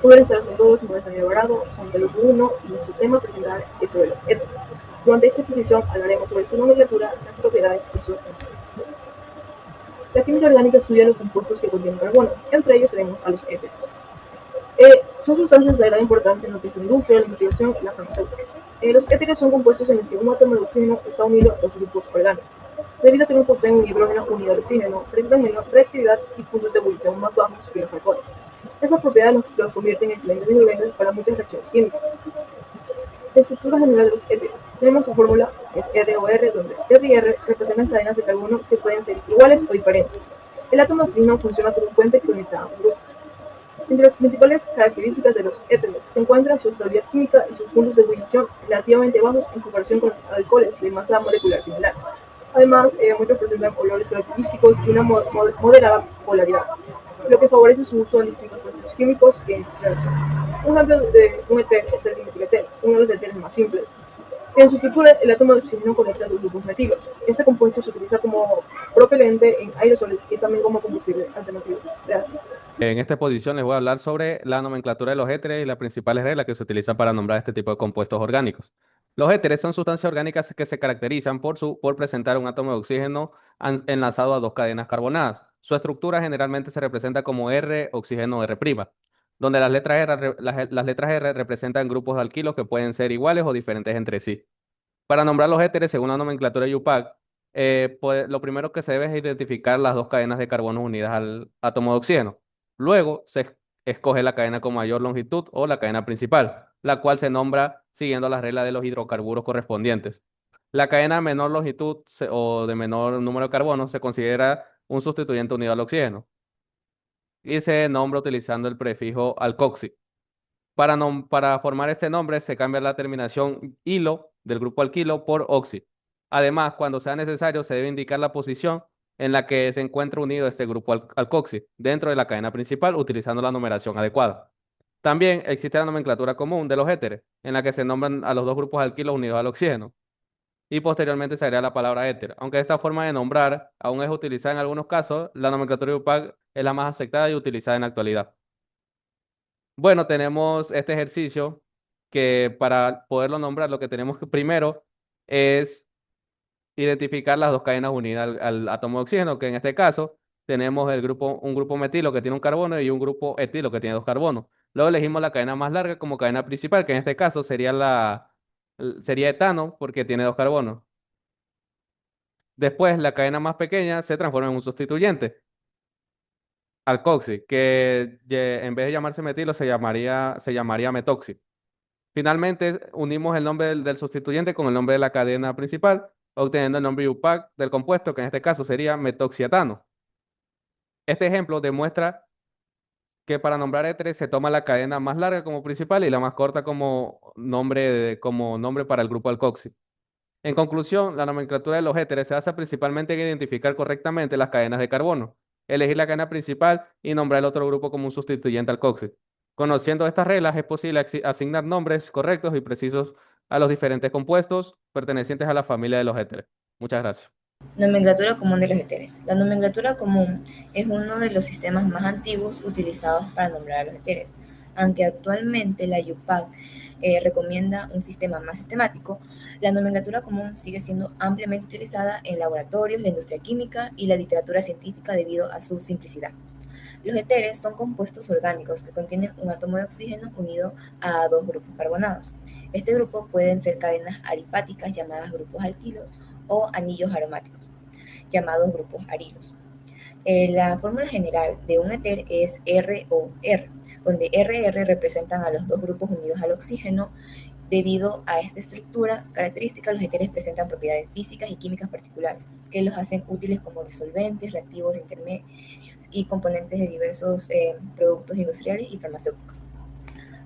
Buenas tardes a todos, mi nombre es Daniel Dorado, somos del grupo 1 y nuestro tema principal es sobre los éteres. Durante esta exposición hablaremos sobre su nomenclatura, las propiedades y su función. La química orgánica estudia los compuestos que contienen carbono, entre ellos tenemos a los éteres. Son sustancias de gran importancia en lo que es la industria, la investigación y la farmacéutica. Los éteres son compuestos en los que un átomo de oxígeno está unido a dos grupos orgánicos. Debido a que no poseen un hidrógeno unido al oxígeno, presentan menor reactividad y puntos de ebullición más bajos que los alcoholes. Esas propiedades los convierten en excelentes ingredientes para muchas reacciones químicas. La estructura general de los éteres. Tenemos su fórmula, que es ROR, donde R y R representan cadenas de carbono que pueden ser iguales o diferentes. El átomo de oxígeno funciona como un puente que conecta ambos grupos. Entre las principales características de los éteres se encuentra su estabilidad química y sus puntos de ebullición relativamente bajos en comparación con los alcoholes de masa molecular similar. Además, muchos presentan olores característicos y una moderada polaridad, lo que favorece su uso en distintos procesos químicos e industriales. Un ejemplo de un éter es el dimetilエuno de los éteres más simples. En su estructura, el átomo de oxígeno conecta dos grupos metilos. Este compuesto se utiliza como propelente en aerosoles y también como combustible alternativo. Gracias. En esta exposición les voy a hablar sobre la nomenclatura de los éteres y las principales reglas que se utilizan para nombrar este tipo de compuestos orgánicos. Los éteres son sustancias orgánicas que se caracterizan por presentar un átomo de oxígeno enlazado a dos cadenas carbonadas. Su estructura generalmente se representa como R, oxígeno R', donde las letras R representan grupos de alquilos que pueden ser iguales o diferentes entre sí. Para nombrar los éteres, según la nomenclatura de IUPAC, lo primero que se debe es identificar las dos cadenas de carbono unidas al átomo de oxígeno. Luego se escoge la cadena con mayor longitud o la cadena principal, la cual se nombra siguiendo las reglas de los hidrocarburos correspondientes. La cadena de menor longitud o de menor número de carbono se considera un sustituyente unido al oxígeno y se nombra utilizando el prefijo alcoxi. Para formar este nombre se cambia la terminación hilo del grupo alquilo por oxi. Además, cuando sea necesario, se debe indicar la posición en la que se encuentra unido este grupo alcoxi dentro de la cadena principal utilizando la numeración adecuada. También existe la nomenclatura común de los éteres, en la que se nombran a los dos grupos alquilos unidos al oxígeno, y posteriormente se agrega la palabra éter. Aunque esta forma de nombrar aún es utilizada en algunos casos, la nomenclatura de UPAC es la más aceptada y utilizada en la actualidad. Bueno, tenemos este ejercicio que para poderlo nombrar lo que tenemos que primero es identificar las dos cadenas unidas al átomo de oxígeno, que en este caso tenemos un grupo metilo que tiene un carbono y un grupo etilo que tiene dos carbonos. Luego elegimos la cadena más larga como cadena principal, que en este caso sería etano porque tiene dos carbonos. Después la cadena más pequeña se transforma en un sustituyente, alcoxi, que en vez de llamarse metilo se llamaría metoxi. Finalmente, unimos el nombre del sustituyente con el nombre de la cadena principal, obteniendo el nombre UPAC del compuesto, que en este caso sería metoxietano. Este ejemplo demuestra que para nombrar éteres se toma la cadena más larga como principal y la más corta como nombre para el grupo alcoxi. En conclusión, la nomenclatura de los éteres se basa principalmente en identificar correctamente las cadenas de carbono, elegir la cadena principal y nombrar el otro grupo como un sustituyente alcoxi. Conociendo estas reglas, es posible asignar nombres correctos y precisos a los diferentes compuestos pertenecientes a la familia de los éteres. Muchas gracias. Nomenclatura común de los éteres. La nomenclatura común es uno de los sistemas más antiguos utilizados para nombrar a los éteres. Aunque actualmente la IUPAC recomienda un sistema más sistemático, la nomenclatura común sigue siendo ampliamente utilizada en laboratorios, la industria química y la literatura científica debido a su simplicidad. Los éteres son compuestos orgánicos que contienen un átomo de oxígeno unido a dos grupos carbonados. Este grupo pueden ser cadenas alifáticas llamadas grupos alquilos o anillos aromáticos, llamados grupos arilos. La fórmula general de un éter es ROR, donde RR representan a los dos grupos unidos al oxígeno. Debido a esta estructura característica, los éteres presentan propiedades físicas y químicas particulares que los hacen útiles como disolventes, reactivos intermedios y componentes de diversos productos industriales y farmacéuticos.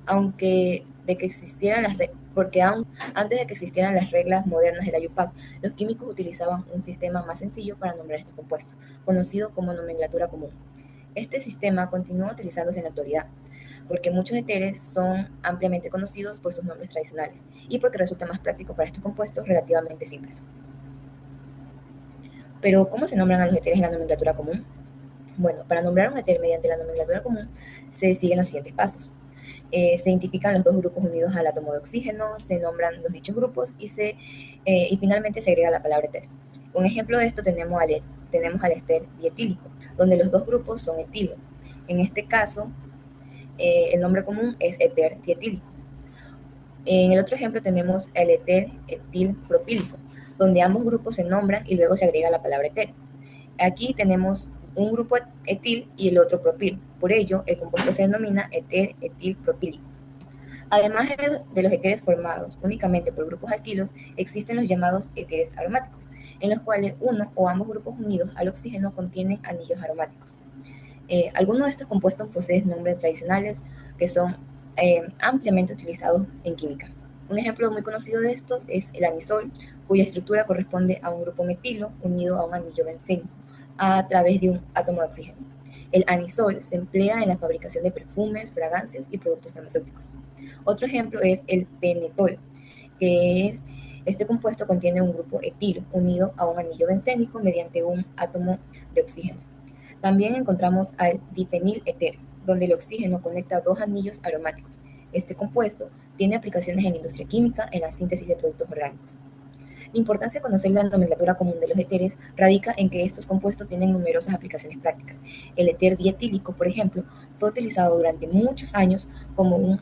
Aunque de que existieran las porque aún antes de que existieran las reglas modernas de la IUPAC, los químicos utilizaban un sistema más sencillo para nombrar estos compuestos, conocido como nomenclatura común. Este sistema continúa utilizándose en la actualidad, porque muchos éteres son ampliamente conocidos por sus nombres tradicionales y porque resulta más práctico para estos compuestos relativamente simples. Pero, ¿cómo se nombran a los éteres en la nomenclatura común? Bueno, para nombrar un éter mediante la nomenclatura común se siguen los siguientes pasos. Se identifican los dos grupos unidos al átomo de oxígeno, se nombran los dichos grupos y finalmente se agrega la palabra éter. Un ejemplo de esto tenemos al éster dietílico, donde los dos grupos son etilo. En este caso, el nombre común es éter dietílico. En el otro ejemplo tenemos el éter etil propílico, donde ambos grupos se nombran y luego se agrega la palabra éter. Aquí tenemos un grupo etil y el otro propil. Por ello, el compuesto se denomina éter etil propílico. Además de los éteres formados únicamente por grupos alquilos, existen los llamados éteres aromáticos, en los cuales uno o ambos grupos unidos al oxígeno contienen anillos aromáticos. Algunos de estos compuestos poseen nombres tradicionales que son ampliamente utilizados en química. Un ejemplo muy conocido de estos es el anisol, cuya estructura corresponde a un grupo metilo unido a un anillo bencénico a través de un átomo de oxígeno. El anisol se emplea en la fabricación de perfumes, fragancias y productos farmacéuticos. Otro ejemplo es el fenetol, este compuesto contiene un grupo etilo unido a un anillo bencénico mediante un átomo de oxígeno. También encontramos al difeniléter, donde el oxígeno conecta dos anillos aromáticos. Este compuesto tiene aplicaciones en la industria química, en la síntesis de productos orgánicos. La importancia de conocer la nomenclatura común de los éteres radica en que estos compuestos tienen numerosas aplicaciones prácticas. El éter dietílico, por ejemplo, fue utilizado durante muchos años como un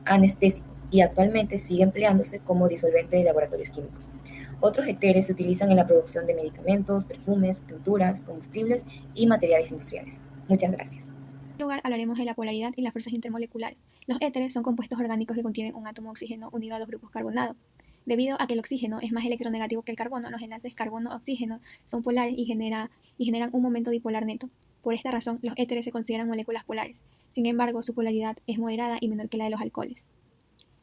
anestésico y actualmente sigue empleándose como disolvente de laboratorios químicos. Otros éteres se utilizan en la producción de medicamentos, perfumes, pinturas, combustibles y materiales industriales. Muchas gracias. En lugar hablaremos de la polaridad y las fuerzas intermoleculares. Los éteres son compuestos orgánicos que contienen un átomo de oxígeno unido a dos grupos carbonados. Debido a que el oxígeno es más electronegativo que el carbono, los enlaces carbono-oxígeno son polares y generan un momento dipolar neto. Por esta razón, los éteres se consideran moléculas polares. Sin embargo, su polaridad es moderada y menor que la de los alcoholes.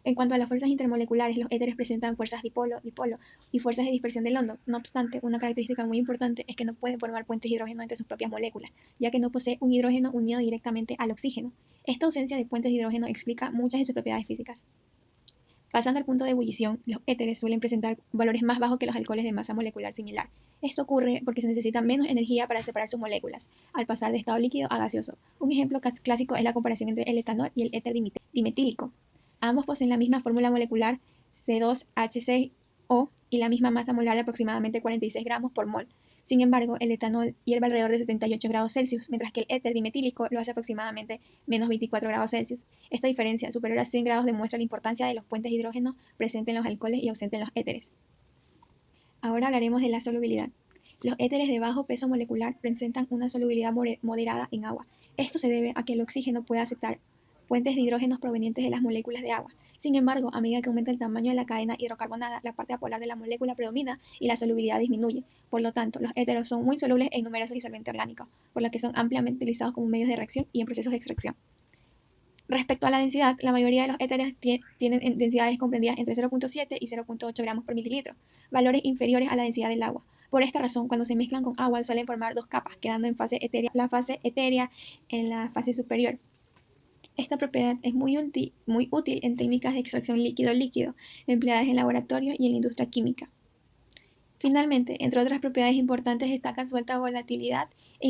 En cuanto a las fuerzas intermoleculares, los éteres presentan fuerzas dipolo y fuerzas de dispersión de London. No obstante, una característica muy importante es que no pueden formar puentes de hidrógeno entre sus propias moléculas, ya que no posee un hidrógeno unido directamente al oxígeno. Esta ausencia de puentes de hidrógeno explica muchas de sus propiedades físicas. Pasando al punto de ebullición, los éteres suelen presentar valores más bajos que los alcoholes de masa molecular similar. Esto ocurre porque se necesita menos energía para separar sus moléculas, al pasar de estado líquido a gaseoso. Un ejemplo clásico es la comparación entre el etanol y el éter dimetílico. Ambos poseen la misma fórmula molecular C2H6O y la misma masa molar de aproximadamente 46 gramos por mol. Sin embargo, el etanol hierve alrededor de 78 grados Celsius, mientras que el éter dimetílico lo hace aproximadamente menos 24 grados Celsius. Esta diferencia, superior a 100 grados, demuestra la importancia de los puentes de hidrógeno presentes en los alcoholes y ausentes en los éteres. Ahora hablaremos de la solubilidad. Los éteres de bajo peso molecular presentan una solubilidad moderada en agua. Esto se debe a que el oxígeno puede aceptar puentes de hidrógenos provenientes de las moléculas de agua. Sin embargo, a medida que aumenta el tamaño de la cadena hidrocarbonada, la parte apolar de la molécula predomina y la solubilidad disminuye. Por lo tanto, los éteros son muy solubles en numerosos disolventes orgánicos, por lo que son ampliamente utilizados como medios de reacción y en procesos de extracción. Respecto a la densidad, la mayoría de los éteres tienen densidades comprendidas entre 0.7 y 0.8 gramos por mililitro, valores inferiores a la densidad del agua. Por esta razón, cuando se mezclan con agua suelen formar dos capas, quedando en fase etérea, la fase etérea en la fase superior. Esta propiedad es muy útil en técnicas de extracción líquido-líquido empleadas en laboratorio y en la industria química. Finalmente, entre otras propiedades importantes destacan su alta volatilidad e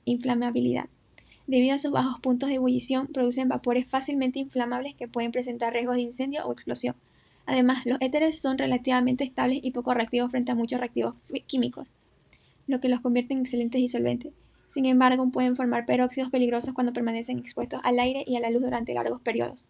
inflamabilidad. Debido a sus bajos puntos de ebullición, producen vapores fácilmente inflamables que pueden presentar riesgos de incendio o explosión. Además, los éteres son relativamente estables y poco reactivos frente a muchos reactivos químicos, lo que los convierte en excelentes disolventes. Sin embargo, pueden formar peróxidos peligrosos cuando permanecen expuestos al aire y a la luz durante largos periodos.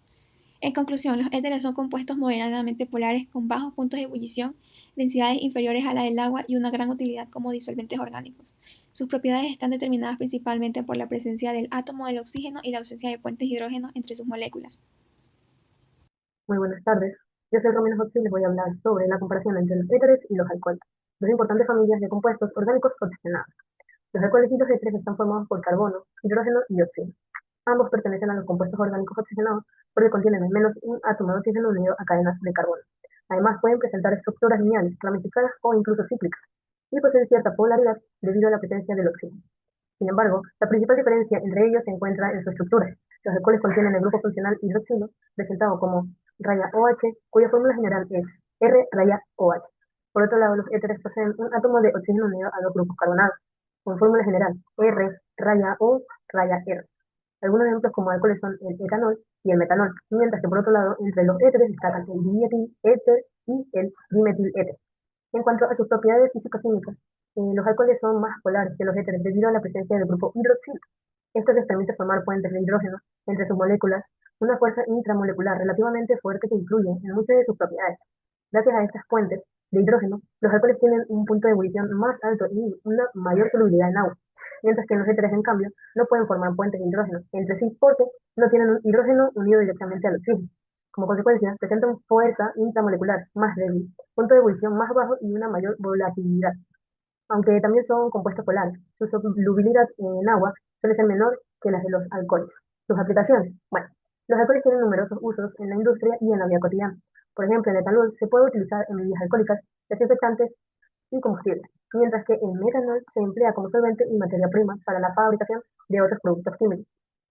En conclusión, los éteres son compuestos moderadamente polares con bajos puntos de ebullición, densidades inferiores a la del agua y una gran utilidad como disolventes orgánicos. Sus propiedades están determinadas principalmente por la presencia del átomo del oxígeno y la ausencia de puentes de hidrógeno entre sus moléculas. Muy buenas tardes. Yo soy Romina Hotzi y les voy a hablar sobre la comparación entre los éteres y los alcoholes, dos importantes familias de compuestos orgánicos oxigenados. Los alcoholes y los éteres están formados por carbono, hidrógeno y oxígeno. Ambos pertenecen a los compuestos orgánicos oxigenados porque contienen al menos un átomo de oxígeno unido a cadenas de carbono. Además, pueden presentar estructuras lineales, ramificadas o incluso cíclicas, y poseen cierta polaridad debido a la presencia del oxígeno. Sin embargo, la principal diferencia entre ellos se encuentra en su estructura. Los alcoholes contienen el grupo funcional hidroxilo, presentado como raya OH, cuya fórmula general es R raya OH. Por otro lado, los éteres poseen un átomo de oxígeno unido a dos grupos carbonados, con fórmula general R raya O raya R. Algunos ejemplos como alcoholes son el etanol, y el metanol, mientras que por otro lado, entre los éteres destacan el dimetil éter y el dimetil éter. En cuanto a sus propiedades físico-químicas, los alcoholes son más polares que los éteres debido a la presencia del grupo hidroxilo. Esto les permite formar puentes de hidrógeno entre sus moléculas, una fuerza intramolecular relativamente fuerte que influye en muchas de sus propiedades. Gracias a estas puentes de hidrógeno, los alcoholes tienen un punto de ebullición más alto y una mayor solubilidad en agua, mientras que los éteres, en cambio, no pueden formar puentes de hidrógeno entre sí porque no tienen un hidrógeno unido directamente al oxígeno. Como consecuencia, presentan fuerza intramolecular más débil, punto de ebullición más bajo y una mayor volatilidad. Aunque también son compuestos polares, su solubilidad en agua suele ser menor que las de los alcoholes. Sus aplicaciones. Bueno, los alcoholes tienen numerosos usos en la industria y en la vida cotidiana. Por ejemplo, el etanol se puede utilizar en bebidas alcohólicas, desinfectantes y combustibles, mientras que el metanol se emplea como solvente y materia prima para la fabricación de otros productos químicos.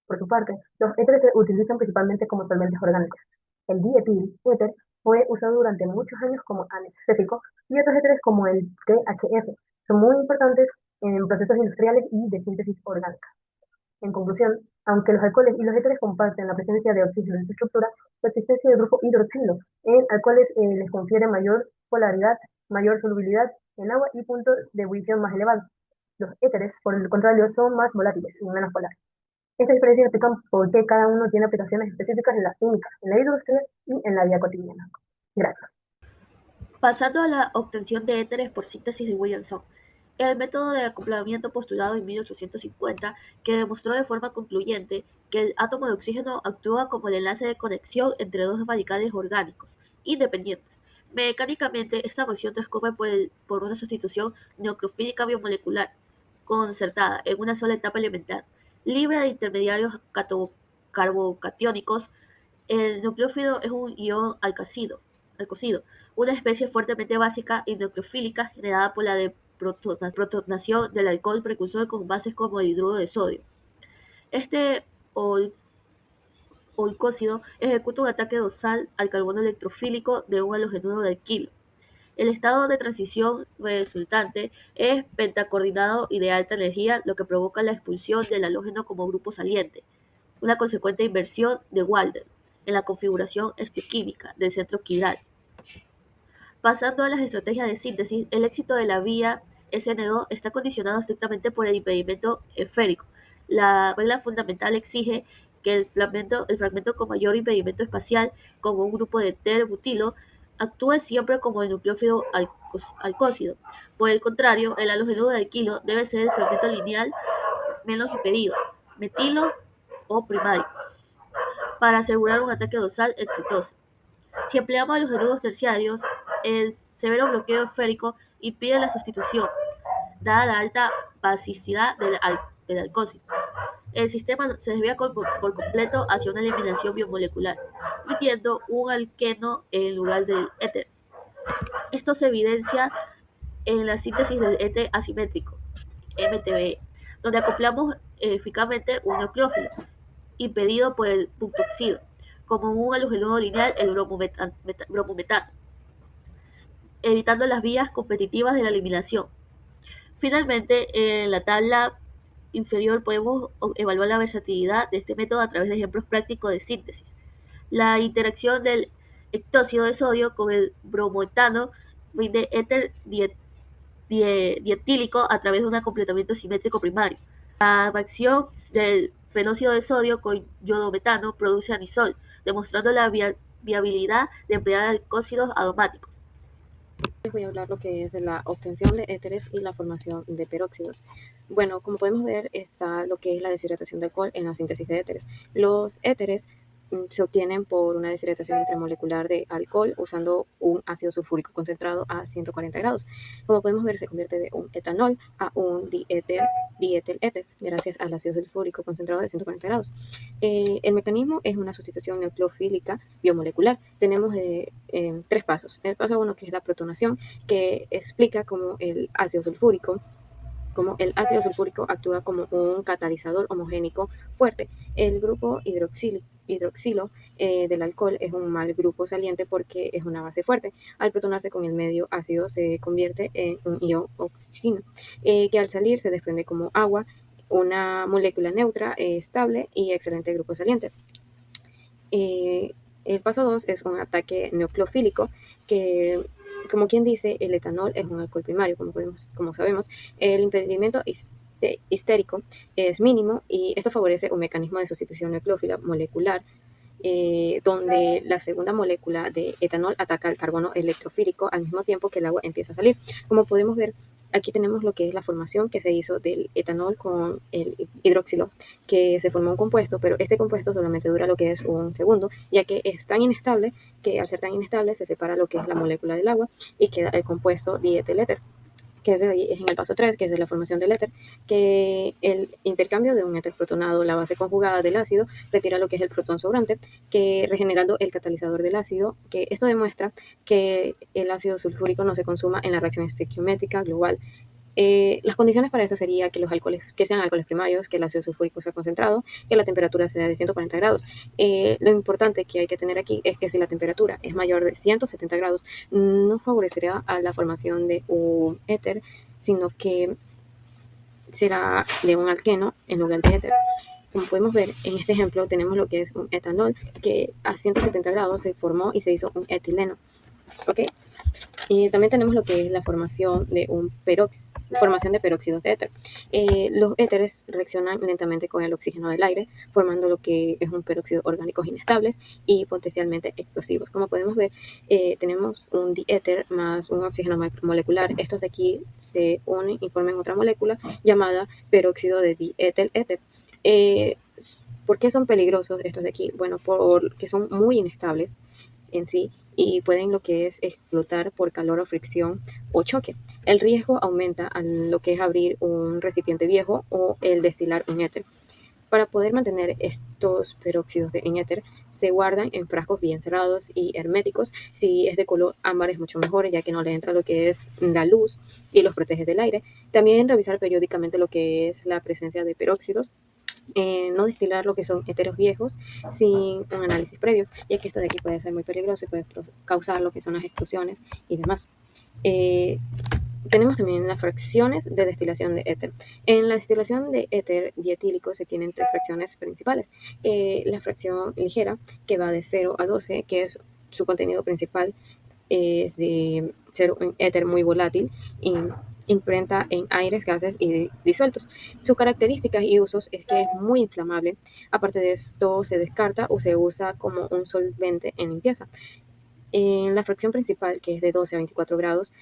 Por su parte, los éteres se utilizan principalmente como solventes orgánicos. El dietil éter fue usado durante muchos años como anestésico y otros éteres como el THF son muy importantes en procesos industriales y de síntesis orgánica. En conclusión, aunque los alcoholes y los éteres comparten la presencia de oxígeno en su estructura, la existencia del grupo hidroxilo en alcoholes les confiere mayor polaridad, mayor solubilidad en agua y punto de ebullición más elevado. Los éteres, por el contrario, son más volátiles y menos polares. Estas diferencias explican por qué cada uno tiene aplicaciones específicas en la química, en la industria y en la vida cotidiana. Gracias. Pasando a la obtención de éteres por síntesis de Williamson, el método de acoplamiento postulado en 1850 que demostró de forma concluyente que el átomo de oxígeno actúa como el enlace de conexión entre dos radicales orgánicos independientes. Mecánicamente, esta reacción transcurre por una sustitución nucleofílica biomolecular concertada en una sola etapa elemental, libre de intermediarios carbocatiónicos. El nucleófido es un ion alcocido, una especie fuertemente básica y nucleofílica generada por la protonación del alcohol precursor con bases como el hidruro de sodio. Este alcócido ejecuta un ataque dorsal al carbono electrofílico de un halogenuro de alquilo. El estado de transición resultante es pentacoordinado y de alta energía, lo que provoca la expulsión del halógeno como grupo saliente, una consecuente inversión de Walden en la configuración estequímica del centro quiral. Pasando a las estrategias de síntesis, el éxito de la vía SN2 está condicionado estrictamente por el impedimento esférico. La regla fundamental exige que el fragmento con mayor impedimento espacial, como un grupo de ter-butilo, actúe siempre como el nucleófido alcócido. Por el contrario, el halogenuro de alquilo debe ser el fragmento lineal menos impedido, metilo o primario, para asegurar un ataque dorsal exitoso. Si empleamos halogenuros terciarios, el severo bloqueo esférico impide la sustitución, dada la alta basicidad del alcócido. El sistema se desvía por completo hacia una eliminación biomolecular, permitiendo un alqueno en lugar del éter. Esto se evidencia en la síntesis del éter asimétrico, MTBE, donde acoplamos eficazmente un nucleófilo, impedido por el puntoxido, como un halogenuro lineal, el bromometano, evitando las vías competitivas de la eliminación. Finalmente, en la tabla inferior podemos evaluar la versatilidad de este método a través de ejemplos prácticos de síntesis. La interacción del hectóxido de sodio con el bromoetano rinde éter dietílico a través de un completamiento simétrico primario. La reacción del fenóxido de sodio con iodometano produce anisol, demostrando la viabilidad de emplear alcócidos aromáticos. Les voy a hablar lo que es de la obtención de éteres y la formación de peróxidos. Bueno, como podemos ver, está lo que es la deshidratación de alcohol en la síntesis de éteres. Los éteres se obtienen por una deshidratación intramolecular de alcohol usando un ácido sulfúrico concentrado a 140 grados. Como podemos ver, se convierte de un etanol a un dietil éter gracias al ácido sulfúrico concentrado de 140 grados. El mecanismo es una sustitución nucleofílica biomolecular. Tenemos tres pasos. El paso 1, que es la protonación, que explica cómo el ácido sulfúrico actúa como un catalizador homogénico fuerte. El grupo hidroxilo del alcohol es un mal grupo saliente porque es una base fuerte. Al protonarse con el medio ácido se convierte en un ion oxígeno, que al salir se desprende como agua, una molécula neutra, estable y excelente grupo saliente. El paso 2 es un ataque nucleofílico que, como quien dice, el etanol es un alcohol primario, como sabemos. El impedimento histérico es mínimo y esto favorece un mecanismo de sustitución nucleófila molecular donde la segunda molécula de etanol ataca al carbono electrofílico al mismo tiempo que el agua empieza a salir. Como podemos ver, aquí tenemos lo que es la formación que se hizo del etanol con el hidroxilo, que se formó un compuesto, pero este compuesto solamente dura lo que es un segundo, ya que es tan inestable que al ser tan inestable se separa lo que es la molécula del agua y queda el compuesto dietil éter, que es en el paso 3, que es de la formación del éter, que el intercambio de un éter protonado, la base conjugada del ácido, retira lo que es el protón sobrante, que regenerando el catalizador del ácido, que esto demuestra que el ácido sulfúrico no se consuma en la reacción estequiométrica global. Las condiciones para eso sería que los alcoholes, que sean alcoholes primarios, que el ácido sulfúrico sea concentrado, que la temperatura sea de 140 grados. Lo importante que hay que tener aquí es que si la temperatura es mayor de 170 grados, no favorecerá a la formación de un éter, sino que será de un alqueno en lugar de éter. Como podemos ver en este ejemplo, tenemos lo que es un etanol, que a 170 grados se formó y se hizo un etileno. ¿Ok? Y también tenemos lo que es la formación de formación de peróxidos de éter. Los éteres reaccionan lentamente con el oxígeno del aire, formando lo que es un peróxido orgánicos inestables y potencialmente explosivos. Como podemos ver, tenemos un diéter más un oxígeno molecular. Estos de aquí se unen y forman otra molécula llamada peróxido de dietil éter. ¿Por qué son peligrosos estos de aquí? Bueno, porque son muy inestables en sí y pueden lo que es explotar por calor o fricción o choque. El riesgo aumenta a lo que es abrir un recipiente viejo o el destilar un éter. Para poder mantener estos peróxidos en éter, se guardan en frascos bien cerrados y herméticos. Si es de color ámbar es mucho mejor, ya que no le entra lo que es la luz y los protege del aire. También revisar periódicamente lo que es la presencia de peróxidos. No destilar lo que son éteros viejos sin un análisis previo, ya que esto de aquí puede ser muy peligroso y puede causar lo que son las explosiones y demás. Tenemos también las fracciones de destilación de éter. En la destilación de éter dietílico se tienen tres fracciones principales. La fracción ligera, que va de 0 a 12, que es su contenido principal, es de ser un éter muy volátil y imprenta en aires, gases y disueltos. Sus características y usos es que es muy inflamable. Aparte de esto, se descarta o se usa como un solvente en limpieza. En la fracción principal, que es de 12 a 24 grados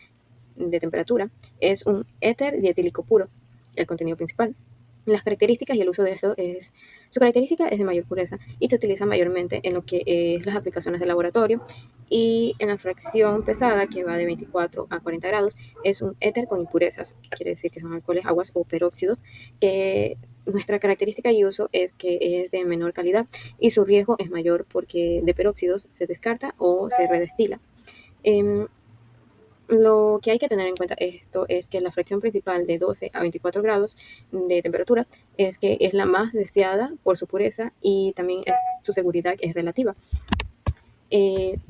de temperatura, es un éter dietílico puro, el contenido principal. Las características y el uso de esto su característica es de mayor pureza y se utiliza mayormente en lo que es las aplicaciones de laboratorio, y en la fracción pesada, que va de 24 a 40 grados, es un éter con impurezas, que quiere decir que son alcoholes, aguas o peróxidos, que nuestra característica y uso es que es de menor calidad y su riesgo es mayor porque de peróxidos se descarta o se redestila. Lo que hay que tener en cuenta esto es que la fracción principal de 12 a 24 grados de temperatura es que es la más deseada por su pureza y también su seguridad es relativa.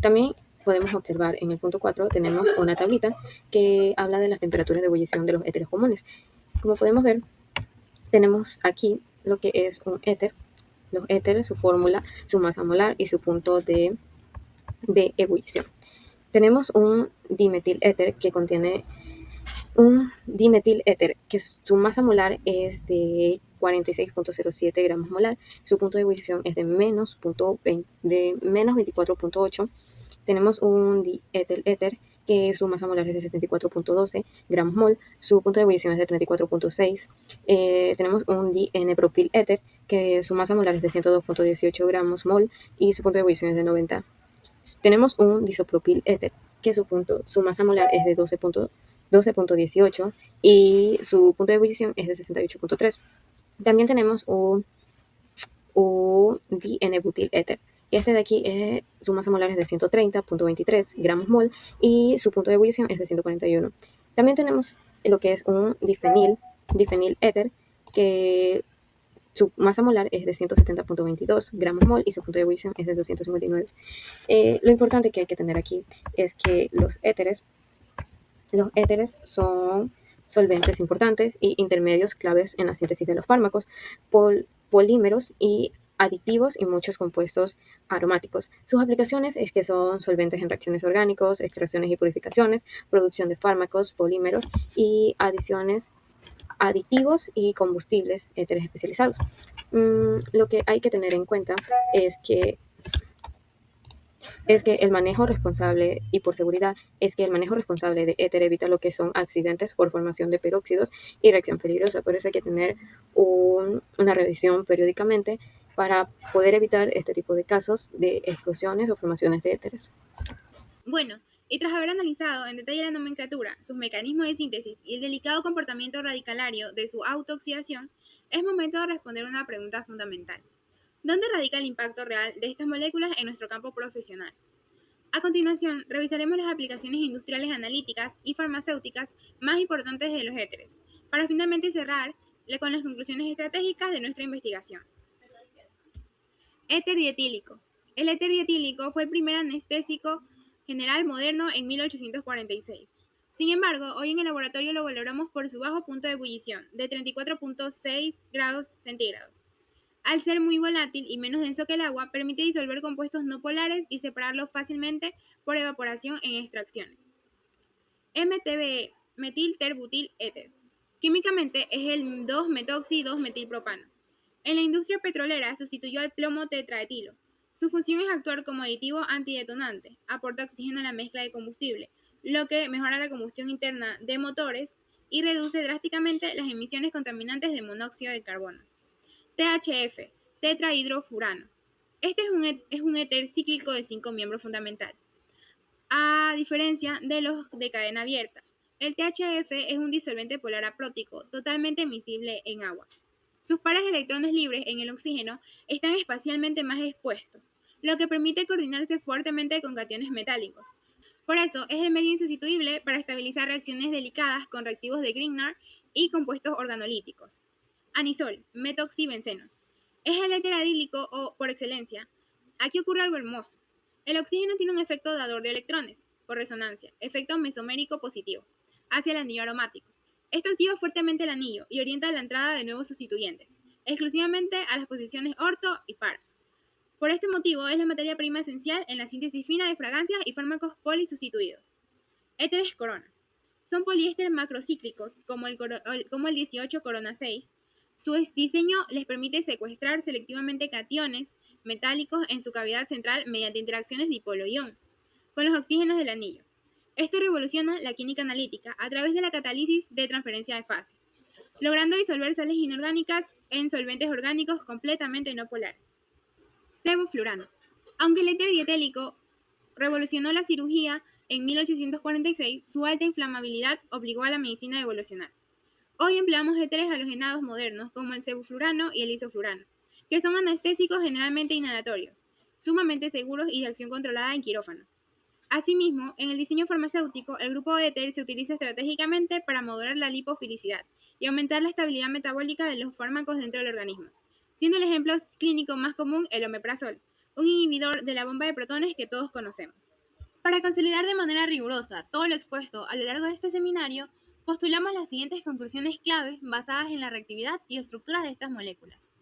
También podemos observar en el punto 4 tenemos una tablita que habla de las temperaturas de ebullición de los éteres comunes. Como podemos ver, tenemos aquí lo que es un éter, los éteres, su fórmula, su masa molar y su punto de ebullición. Tenemos un dimetil éter que contiene un dimetil éter que su masa molar es de 46.07 gramos molar, su punto de ebullición es de menos 24.8. Tenemos un dietil éter que su masa molar es de 74.12 gramos mol, su punto de ebullición es de 34.6. Tenemos un N-propil éter que su masa molar es de 102.18 gramos mol y su punto de ebullición es de 90. Tenemos un disopropil éter que su masa molar es de 12.18 y su punto de ebullición es de 68.3. También tenemos un N-butil éter. Este de aquí su masa molar es de 130.23 gramos mol y su punto de ebullición es de 141. También tenemos lo que es un difenil éter que su masa molar es de 170.22 gramos mol y su punto de ebullición es de 259. Lo importante que hay que tener aquí es que los éteres son solventes importantes y intermedios claves en la síntesis de los fármacos, polímeros y aditivos y muchos compuestos aromáticos. Sus aplicaciones es que son solventes en reacciones orgánicos, extracciones y purificaciones, producción de fármacos, polímeros y aditivos y combustibles éteres especializados. Lo que hay que tener en cuenta es que el manejo responsable, y por seguridad, es que el manejo responsable de éter evita lo que son accidentes por formación de peróxidos y reacción peligrosa. Por eso hay que tener una revisión periódicamente para poder evitar este tipo de casos de explosiones o formaciones de éteres. Bueno, y tras haber analizado en detalle la nomenclatura, sus mecanismos de síntesis y el delicado comportamiento radicalario de su autooxidación, es momento de responder una pregunta fundamental. ¿Dónde radica el impacto real de estas moléculas en nuestro campo profesional? A continuación, revisaremos las aplicaciones industriales analíticas y farmacéuticas más importantes de los éteres, para finalmente cerrar con las conclusiones estratégicas de nuestra investigación. Éter dietílico. El éter dietílico fue el primer anestésico general moderno en 1846. Sin embargo, hoy en el laboratorio lo valoramos por su bajo punto de ebullición, de 34.6 grados centígrados. Al ser muy volátil y menos denso que el agua, permite disolver compuestos no polares y separarlos fácilmente por evaporación en extracciones. MTBE, metilterbutil-éter. Químicamente es el 2-metoxi-2-metilpropano. En la industria petrolera sustituyó al plomo tetraetilo. Su función es actuar como aditivo antidetonante, aporta oxígeno a la mezcla de combustible, lo que mejora la combustión interna de motores y reduce drásticamente las emisiones contaminantes de monóxido de carbono. THF, tetrahidrofurano. Este es un éter cíclico de 5 miembros fundamental. A diferencia de los de cadena abierta, el THF es un disolvente polar aprótico totalmente miscible en agua. Sus pares de electrones libres en el oxígeno están espacialmente más expuestos, lo que permite coordinarse fuertemente con cationes metálicos. Por eso es el medio insustituible para estabilizar reacciones delicadas con reactivos de Grignard y compuestos organolíticos. Anisol, metoxibenceno. Es el éter alílico por excelencia. Aquí ocurre algo hermoso. El oxígeno tiene un efecto dador de electrones, por resonancia, efecto mesomérico positivo, hacia el anillo aromático. Esto activa fuertemente el anillo y orienta la entrada de nuevos sustituyentes, exclusivamente a las posiciones orto y par. Por este motivo es la materia prima esencial en la síntesis fina de fragancias y fármacos polisustituidos. Éteres corona. Son poliéster macrocíclicos, como el 18 corona 6. Su diseño les permite secuestrar selectivamente cationes metálicos en su cavidad central mediante interacciones dipolo-ion con los oxígenos del anillo. Esto revoluciona la química analítica a través de la catálisis de transferencia de fase, logrando disolver sales inorgánicas en solventes orgánicos completamente no polares. Sevoflurano. Aunque el éter dietélico revolucionó la cirugía en 1846, su alta inflamabilidad obligó a la medicina a evolucionar. Hoy empleamos éteres halogenados modernos como el sevoflurano y el isoflurano, que son anestésicos generalmente inhalatorios, sumamente seguros y de acción controlada en quirófano. Asimismo, en el diseño farmacéutico, el grupo éter se utiliza estratégicamente para modular la lipofilicidad y aumentar la estabilidad metabólica de los fármacos dentro del organismo, siendo el ejemplo clínico más común el omeprazol, un inhibidor de la bomba de protones que todos conocemos. Para consolidar de manera rigurosa todo lo expuesto a lo largo de este seminario, postulamos las siguientes conclusiones clave basadas en la reactividad y estructura de estas moléculas.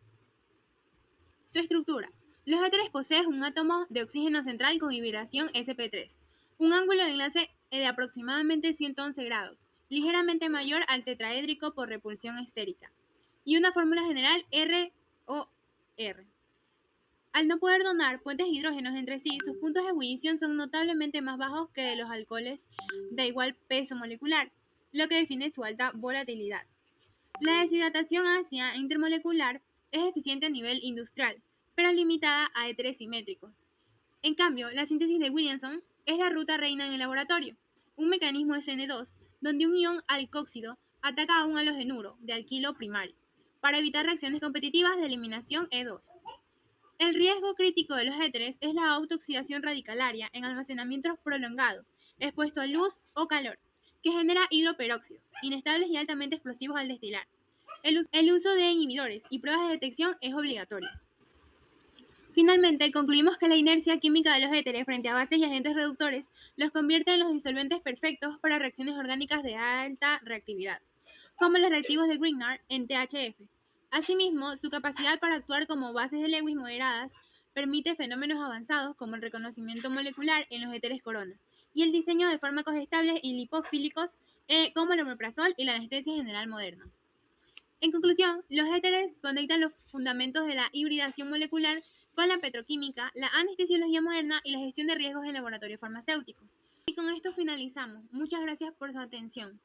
Su estructura. Los éteres poseen un átomo de oxígeno central con vibración sp3, un ángulo de enlace de aproximadamente 111 grados, ligeramente mayor al tetraédrico por repulsión estérica, y una fórmula general ROR. Al no poder donar puentes hidrógenos entre sí, sus puntos de ebullición son notablemente más bajos que de los alcoholes de igual peso molecular, lo que define su alta volatilidad. La deshidratación ácida intermolecular es eficiente a nivel industrial, pero limitada a éteres simétricos. En cambio, la síntesis de Williamson es la ruta reina en el laboratorio, un mecanismo SN2 donde un ion alcóxido ataca a un halogenuro de alquilo primario, para evitar reacciones competitivas de eliminación E2. El riesgo crítico de los éteres es la autooxidación radicalaria en almacenamientos prolongados, expuesto a luz o calor, que genera hidroperóxidos, inestables y altamente explosivos al destilar. El uso de inhibidores y pruebas de detección es obligatorio. Finalmente, concluimos que la inercia química de los éteres frente a bases y agentes reductores los convierte en los disolventes perfectos para reacciones orgánicas de alta reactividad, como los reactivos de Grignard en THF. Asimismo, su capacidad para actuar como bases de Lewis moderadas permite fenómenos avanzados como el reconocimiento molecular en los éteres corona y el diseño de fármacos estables y lipofílicos como el omeprazol y la anestesia general moderna. En conclusión, los éteres conectan los fundamentos de la hibridación molecular con la petroquímica, la anestesiología moderna y la gestión de riesgos en laboratorios farmacéuticos. Y con esto finalizamos. Muchas gracias por su atención.